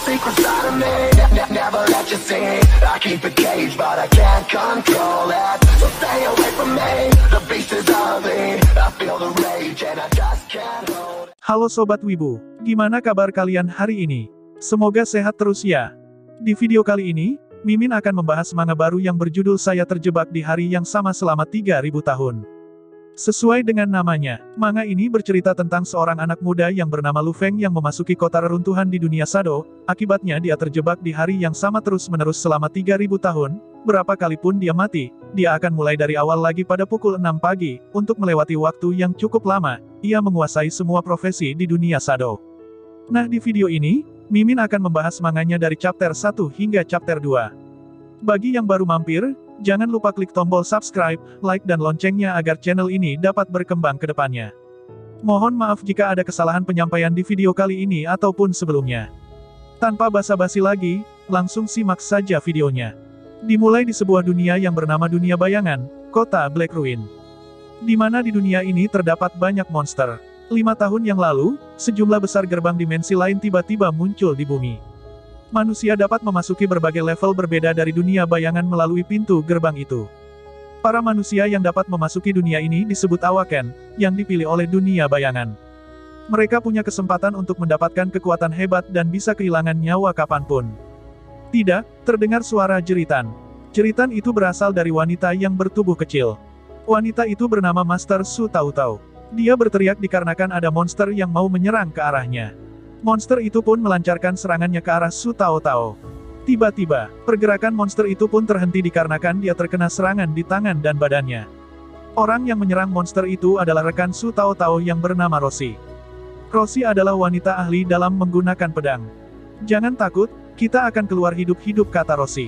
secrets out of me. Never let you see. I keep it caged, but I can't control it. So stay away from me. The beast is ugly. I feel the rage and I just can't hold it. Halo Sobat Wibu, gimana kabar kalian hari ini? Semoga sehat terus ya. Di video kali ini, Mimin akan membahas manga baru yang berjudul Saya Terjebak di Hari Yang Sama Selama 3000 Tahun. Sesuai dengan namanya, manga ini bercerita tentang seorang anak muda yang bernama Lu Feng yang memasuki kota reruntuhan di dunia Shado. Akibatnya dia terjebak di hari yang sama terus-menerus selama 3000 tahun. Berapa kali pun dia mati, dia akan mulai dari awal lagi pada pukul 6 pagi. Untuk melewati waktu yang cukup lama, ia menguasai semua profesi di dunia Shado. Nah, di video ini, Mimin akan membahas manganya dari chapter 1 hingga chapter 2. Bagi yang baru mampir, jangan lupa klik tombol subscribe, like dan loncengnya agar channel ini dapat berkembang ke depannya. Mohon maaf jika ada kesalahan penyampaian di video kali ini ataupun sebelumnya. Tanpa basa-basi lagi, langsung simak saja videonya. Dimulai di sebuah dunia yang bernama dunia bayangan, kota Black Ruin. Di mana di dunia ini terdapat banyak monster. 5 tahun yang lalu, sejumlah besar gerbang dimensi lain tiba-tiba muncul di bumi. Manusia dapat memasuki berbagai level berbeda dari dunia bayangan melalui pintu gerbang itu. Para manusia yang dapat memasuki dunia ini disebut Awaken, yang dipilih oleh dunia bayangan. Mereka punya kesempatan untuk mendapatkan kekuatan hebat dan bisa kehilangan nyawa kapanpun. Tidak, terdengar suara jeritan. Jeritan itu berasal dari wanita yang bertubuh kecil. Wanita itu bernama Master Su Tautau. Dia berteriak dikarenakan ada monster yang mau menyerang ke arahnya. Monster itu pun melancarkan serangannya ke arah Su Tautau. Tiba-tiba, pergerakan monster itu pun terhenti dikarenakan dia terkena serangan di tangan dan badannya. Orang yang menyerang monster itu adalah rekan Su Tautau yang bernama Roshi. Roshi adalah wanita ahli dalam menggunakan pedang. Jangan takut, kita akan keluar hidup-hidup, kata Roshi.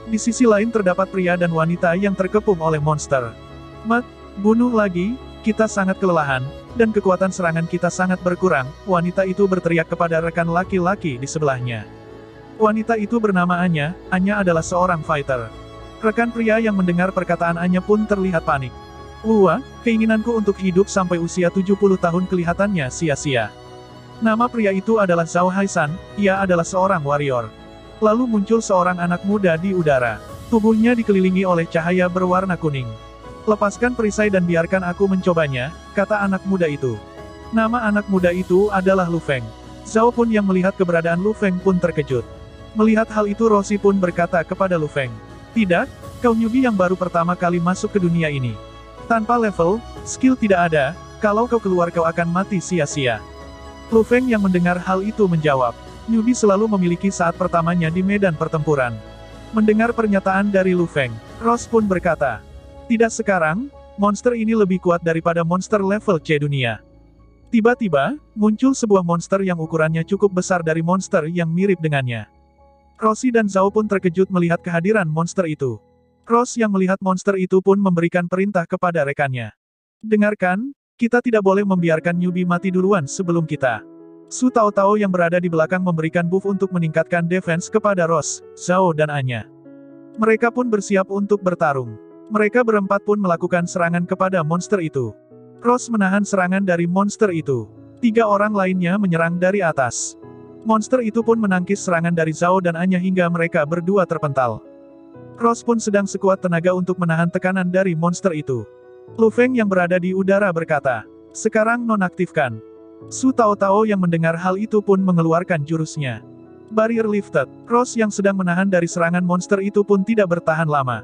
Di sisi lain terdapat pria dan wanita yang terkepung oleh monster. Mat, bunuh lagi, kita sangat kelelahan, dan kekuatan serangan kita sangat berkurang, wanita itu berteriak kepada rekan laki-laki di sebelahnya. Wanita itu bernama Anya, Anya adalah seorang fighter. Rekan pria yang mendengar perkataan Anya pun terlihat panik. Wah, keinginanku untuk hidup sampai usia 70 tahun kelihatannya sia-sia. Nama pria itu adalah Zhao Haishan, ia adalah seorang warrior. Lalu muncul seorang anak muda di udara. Tubuhnya dikelilingi oleh cahaya berwarna kuning. Lepaskan perisai dan biarkan aku mencobanya, kata anak muda itu. Nama anak muda itu adalah Lu Feng. Zhao pun yang melihat keberadaan Lu Feng pun terkejut. Melihat hal itu Roshi pun berkata kepada Lu Feng. Tidak, kau newbie yang baru pertama kali masuk ke dunia ini. Tanpa level, skill tidak ada, kalau kau keluar kau akan mati sia-sia. Lu Feng yang mendengar hal itu menjawab. Newbie selalu memiliki saat pertamanya di medan pertempuran. Mendengar pernyataan dari Lu Feng, Roshi pun berkata. Tidak sekarang, monster ini lebih kuat daripada monster level C dunia. Tiba-tiba, muncul sebuah monster yang ukurannya cukup besar dari monster yang mirip dengannya. Roshi dan Zhao pun terkejut melihat kehadiran monster itu. Roshi yang melihat monster itu pun memberikan perintah kepada rekannya. Dengarkan, kita tidak boleh membiarkan newbie mati duluan sebelum kita. Su Tautau yang berada di belakang memberikan buff untuk meningkatkan defense kepada Roshi, Zhao dan Anya. Mereka pun bersiap untuk bertarung. Mereka berempat pun melakukan serangan kepada monster itu. Roshi menahan serangan dari monster itu. 3 orang lainnya menyerang dari atas. Monster itu pun menangkis serangan dari Zhao dan Anya hingga mereka berdua terpental. Roshi pun sedang sekuat tenaga untuk menahan tekanan dari monster itu. Lu Feng yang berada di udara berkata, sekarang nonaktifkan. Su Tautau yang mendengar hal itu pun mengeluarkan jurusnya. Barrier lifted. Roshi yang sedang menahan dari serangan monster itu pun tidak bertahan lama.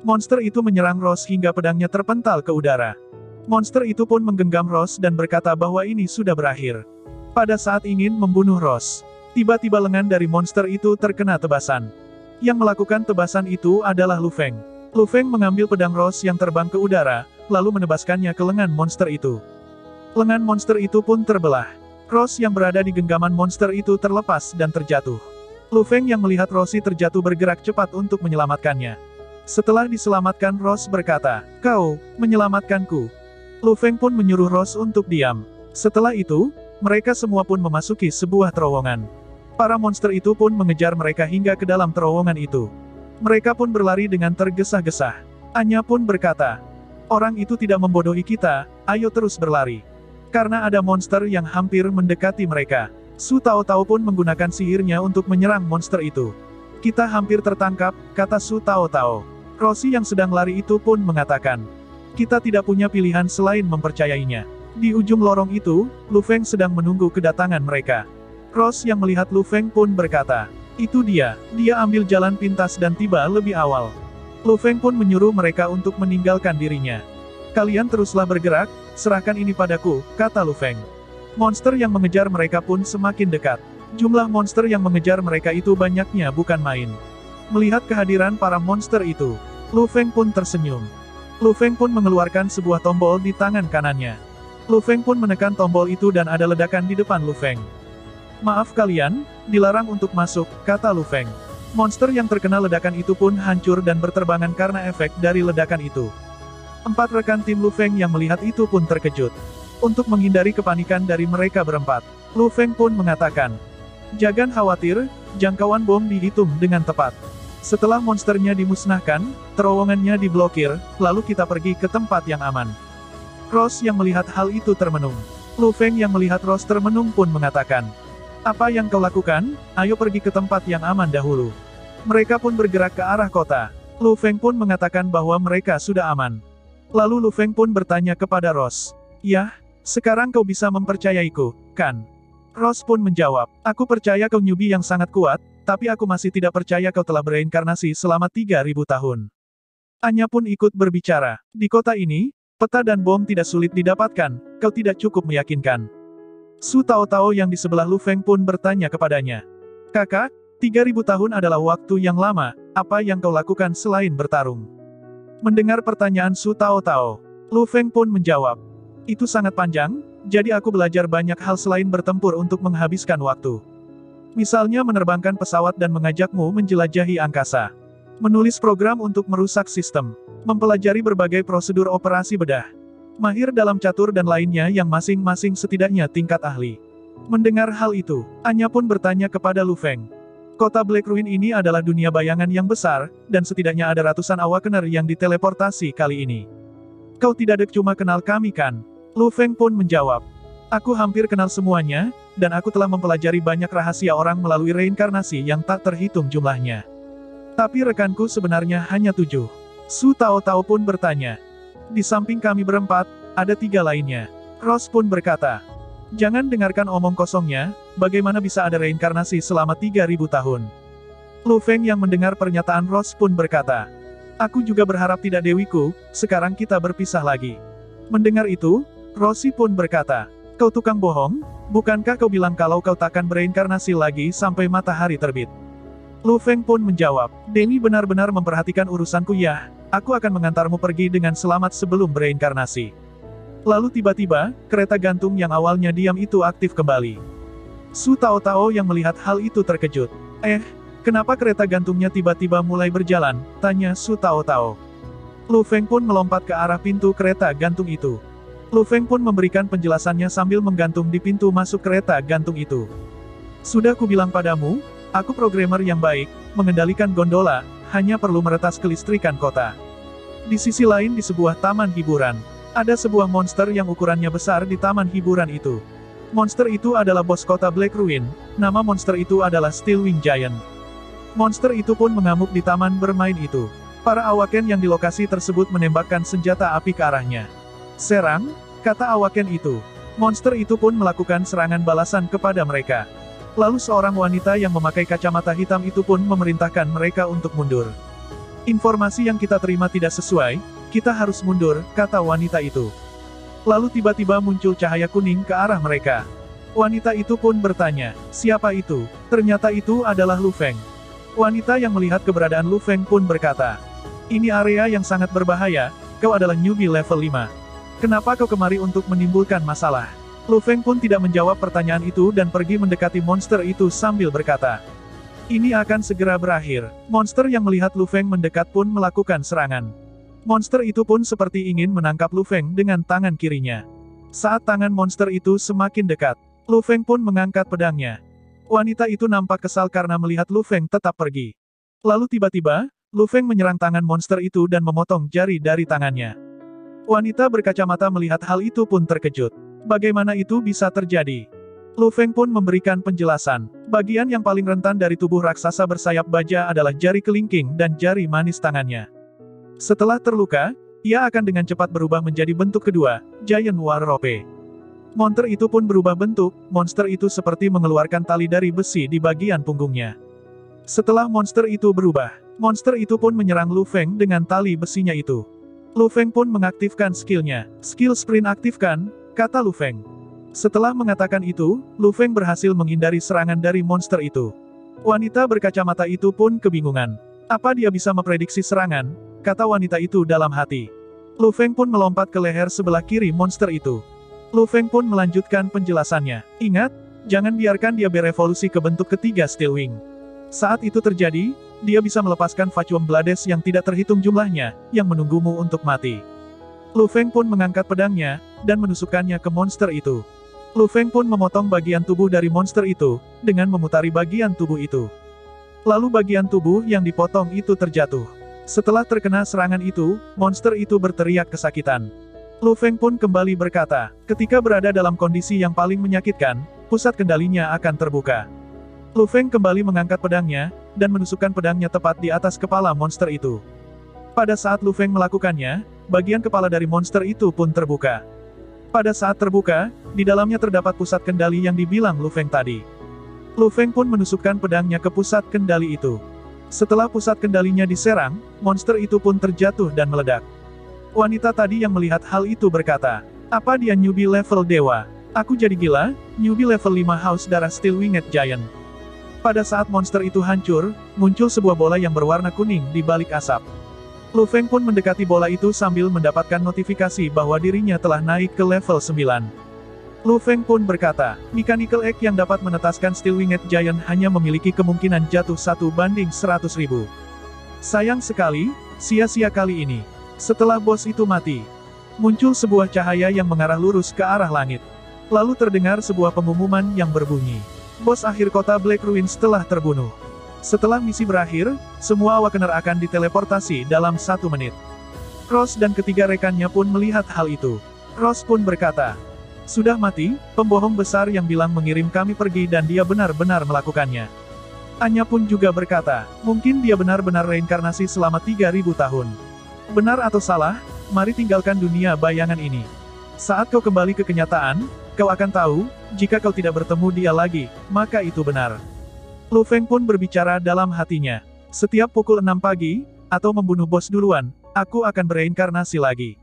Monster itu menyerang Roshi hingga pedangnya terpental ke udara. Monster itu pun menggenggam Roshi dan berkata bahwa ini sudah berakhir. Pada saat ingin membunuh Roshi, tiba-tiba lengan dari monster itu terkena tebasan. Yang melakukan tebasan itu adalah Lu Feng. Lu Feng mengambil pedang Roshi yang terbang ke udara, lalu menebaskannya ke lengan monster itu. Lengan monster itu pun terbelah. Roshi yang berada di genggaman monster itu terlepas dan terjatuh. Lu Feng yang melihat Roshi terjatuh bergerak cepat untuk menyelamatkannya. Setelah diselamatkan Roshi berkata, kau, menyelamatkanku. Lu Feng pun menyuruh Roshi untuk diam. Setelah itu, mereka semua pun memasuki sebuah terowongan. Para monster itu pun mengejar mereka hingga ke dalam terowongan itu. Mereka pun berlari dengan tergesa-gesa. Anya pun berkata, orang itu tidak membodohi kita, ayo terus berlari. Karena ada monster yang hampir mendekati mereka. Su Taotao pun menggunakan sihirnya untuk menyerang monster itu. Kita hampir tertangkap, kata Su Taotao. Roshi yang sedang lari itu pun mengatakan, kita tidak punya pilihan selain mempercayainya. Di ujung lorong itu, Lu Feng sedang menunggu kedatangan mereka. Ross yang melihat Lu Feng pun berkata, itu dia ambil jalan pintas dan tiba lebih awal. Lu Feng pun menyuruh mereka untuk meninggalkan dirinya. Kalian teruslah bergerak, serahkan ini padaku, kata Lu Feng. Monster yang mengejar mereka pun semakin dekat. Jumlah monster yang mengejar mereka itu banyaknya bukan main. Melihat kehadiran para monster itu, Lu Feng pun tersenyum. Lu Feng pun mengeluarkan sebuah tombol di tangan kanannya. Lu Feng pun menekan tombol itu dan ada ledakan di depan Lu Feng. Maaf kalian, dilarang untuk masuk, kata Lu Feng. Monster yang terkena ledakan itu pun hancur dan berterbangan karena efek dari ledakan itu. 4 rekan tim Lu Feng yang melihat itu pun terkejut. Untuk menghindari kepanikan dari mereka berempat, Lu Feng pun mengatakan, jangan khawatir, jangkauan bom dihitung dengan tepat. Setelah monsternya dimusnahkan, terowongannya diblokir, lalu kita pergi ke tempat yang aman. Ross yang melihat hal itu termenung. Lu Feng yang melihat Ross termenung pun mengatakan, apa yang kau lakukan? Ayo pergi ke tempat yang aman dahulu. Mereka pun bergerak ke arah kota. Lu Feng pun mengatakan bahwa mereka sudah aman. Lalu Lu Feng pun bertanya kepada Ross. Yah, sekarang kau bisa mempercayaiku, kan? Ross pun menjawab, aku percaya kau newbie yang sangat kuat, tapi aku masih tidak percaya kau telah bereinkarnasi selama 3000 tahun. Anya pun ikut berbicara. Di kota ini, peta dan bom tidak sulit didapatkan, kau tidak cukup meyakinkan. Su Taotao yang di sebelah Lu Feng pun bertanya kepadanya. Kakak, 3000 tahun adalah waktu yang lama, apa yang kau lakukan selain bertarung? Mendengar pertanyaan Su Taotao, Lu Feng pun menjawab. Itu sangat panjang, jadi aku belajar banyak hal selain bertempur untuk menghabiskan waktu. Misalnya menerbangkan pesawat dan mengajakmu menjelajahi angkasa. Menulis program untuk merusak sistem. Mempelajari berbagai prosedur operasi bedah. Mahir dalam catur dan lainnya yang masing-masing setidaknya tingkat ahli. Mendengar hal itu, Anya pun bertanya kepada Lu Feng. Kota Black Ruin ini adalah dunia bayangan yang besar, dan setidaknya ada ratusan awakener yang diteleportasi kali ini. Kau tidak cuma kenal kami kan? Lu Feng pun menjawab. Aku hampir kenal semuanya, dan aku telah mempelajari banyak rahasia orang melalui reinkarnasi yang tak terhitung jumlahnya. Tapi rekanku sebenarnya hanya 7. Su Taotao pun bertanya. Di samping kami berempat, ada 3 lainnya. Ross pun berkata, jangan dengarkan omong kosongnya, bagaimana bisa ada reinkarnasi selama 3000 tahun. Lu Feng yang mendengar pernyataan Ross pun berkata, aku juga berharap tidak dewiku, sekarang kita berpisah lagi. Mendengar itu, Roshi pun berkata, kau tukang bohong, bukankah kau bilang kalau kau takkan bereinkarnasi lagi sampai matahari terbit? Lu Feng pun menjawab, Demi benar-benar memperhatikan urusanku ya, aku akan mengantarmu pergi dengan selamat sebelum bereinkarnasi. Lalu tiba-tiba, kereta gantung yang awalnya diam itu aktif kembali. Su Taotao yang melihat hal itu terkejut. Kenapa kereta gantungnya tiba-tiba mulai berjalan? Tanya Su Taotao. Lu Feng pun melompat ke arah pintu kereta gantung itu. Lu Feng pun memberikan penjelasannya sambil menggantung di pintu masuk kereta gantung itu. Sudah kubilang padamu, aku programmer yang baik, mengendalikan gondola, hanya perlu meretas kelistrikan kota. Di sisi lain di sebuah taman hiburan, ada sebuah monster yang ukurannya besar di taman hiburan itu. Monster itu adalah bos kota Black Ruin, nama monster itu adalah Steelwing Giant. Monster itu pun mengamuk di taman bermain itu. Para awaken yang di lokasi tersebut menembakkan senjata api ke arahnya. Serang, kata awaken itu. Monster itu pun melakukan serangan balasan kepada mereka. Lalu seorang wanita yang memakai kacamata hitam itu pun memerintahkan mereka untuk mundur. Informasi yang kita terima tidak sesuai, kita harus mundur, kata wanita itu. Lalu tiba-tiba muncul cahaya kuning ke arah mereka. Wanita itu pun bertanya, siapa itu? Ternyata itu adalah Lu Feng. Wanita yang melihat keberadaan Lu Feng pun berkata, ini area yang sangat berbahaya, kau adalah newbie level 5. Kenapa kau kemari untuk menimbulkan masalah? Lu Feng pun tidak menjawab pertanyaan itu dan pergi mendekati monster itu sambil berkata, ini akan segera berakhir. Monster yang melihat Lu Feng mendekat pun melakukan serangan. Monster itu pun seperti ingin menangkap Lu Feng dengan tangan kirinya. Saat tangan monster itu semakin dekat, Lu Feng pun mengangkat pedangnya. Wanita itu nampak kesal karena melihat Lu Feng tetap pergi. Lalu tiba-tiba, Lu Feng menyerang tangan monster itu dan memotong jari dari tangannya. Wanita berkacamata melihat hal itu pun terkejut. Bagaimana itu bisa terjadi? Lu Feng pun memberikan penjelasan. Bagian yang paling rentan dari tubuh raksasa bersayap baja adalah jari kelingking dan jari manis tangannya. Setelah terluka, ia akan dengan cepat berubah menjadi bentuk kedua, Giant War Rope. Monster itu pun berubah bentuk, monster itu seperti mengeluarkan tali dari besi di bagian punggungnya. Setelah monster itu berubah, monster itu pun menyerang Lu Feng dengan tali besinya itu. Lu Feng pun mengaktifkan skillnya. Skill sprint aktifkan, kata Lu Feng. Setelah mengatakan itu, Lu Feng berhasil menghindari serangan dari monster itu. Wanita berkacamata itu pun kebingungan. Apa dia bisa memprediksi serangan? Kata wanita itu dalam hati. Lu Feng pun melompat ke leher sebelah kiri monster itu. Lu Feng pun melanjutkan penjelasannya. Ingat, jangan biarkan dia berevolusi ke bentuk ketiga Steel Wing. Saat itu terjadi, dia bisa melepaskan Vacuum Blades yang tidak terhitung jumlahnya, yang menunggumu untuk mati. Lu Feng pun mengangkat pedangnya, dan menusukkannya ke monster itu. Lu Feng pun memotong bagian tubuh dari monster itu, dengan memutari bagian tubuh itu. Lalu bagian tubuh yang dipotong itu terjatuh. Setelah terkena serangan itu, monster itu berteriak kesakitan. Lu Feng pun kembali berkata, ketika berada dalam kondisi yang paling menyakitkan, pusat kendalinya akan terbuka. Lu Feng kembali mengangkat pedangnya, dan menusukkan pedangnya tepat di atas kepala monster itu. Pada saat Lu Feng melakukannya, bagian kepala dari monster itu pun terbuka. Pada saat terbuka, di dalamnya terdapat pusat kendali yang dibilang Lu Feng tadi. Lu Feng pun menusukkan pedangnya ke pusat kendali itu. Setelah pusat kendalinya diserang, monster itu pun terjatuh dan meledak. Wanita tadi yang melihat hal itu berkata, apa dia newbie level dewa? Aku jadi gila, newbie level 5 Haus Darah Steel Winged Giant. Pada saat monster itu hancur, muncul sebuah bola yang berwarna kuning di balik asap. Lu Feng pun mendekati bola itu sambil mendapatkan notifikasi bahwa dirinya telah naik ke level 9. Lu Feng pun berkata, Mechanical Egg yang dapat menetaskan Steel Winged Giant hanya memiliki kemungkinan jatuh 1/100.000. Sayang sekali, sia-sia kali ini. Setelah bos itu mati, muncul sebuah cahaya yang mengarah lurus ke arah langit. Lalu terdengar sebuah pengumuman yang berbunyi. Bos akhir kota Black Ruins telah terbunuh. Setelah misi berakhir, semua Awakener akan diteleportasi dalam 1 menit. Ross dan ketiga rekannya pun melihat hal itu. Ross pun berkata, sudah mati, pembohong besar yang bilang mengirim kami pergi dan dia benar-benar melakukannya. Anya pun juga berkata, mungkin dia benar-benar reinkarnasi selama 3000 tahun. Benar atau salah, mari tinggalkan dunia bayangan ini. Saat kau kembali ke kenyataan, kau akan tahu, jika kau tidak bertemu dia lagi, maka itu benar. Lu Feng pun berbicara dalam hatinya. Setiap pukul 6 pagi, atau membunuh bos duluan, aku akan bereinkarnasi lagi.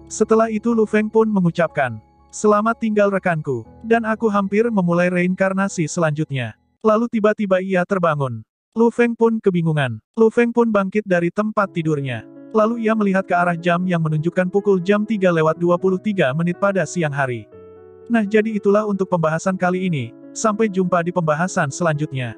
Setelah itu Lu Feng pun mengucapkan, selamat tinggal rekanku, dan aku hampir memulai reinkarnasi selanjutnya. Lalu tiba-tiba ia terbangun. Lu Feng pun kebingungan. Lu Feng pun bangkit dari tempat tidurnya. Lalu ia melihat ke arah jam yang menunjukkan pukul jam 3:23 pada siang hari. Nah jadi itulah untuk pembahasan kali ini, sampai jumpa di pembahasan selanjutnya.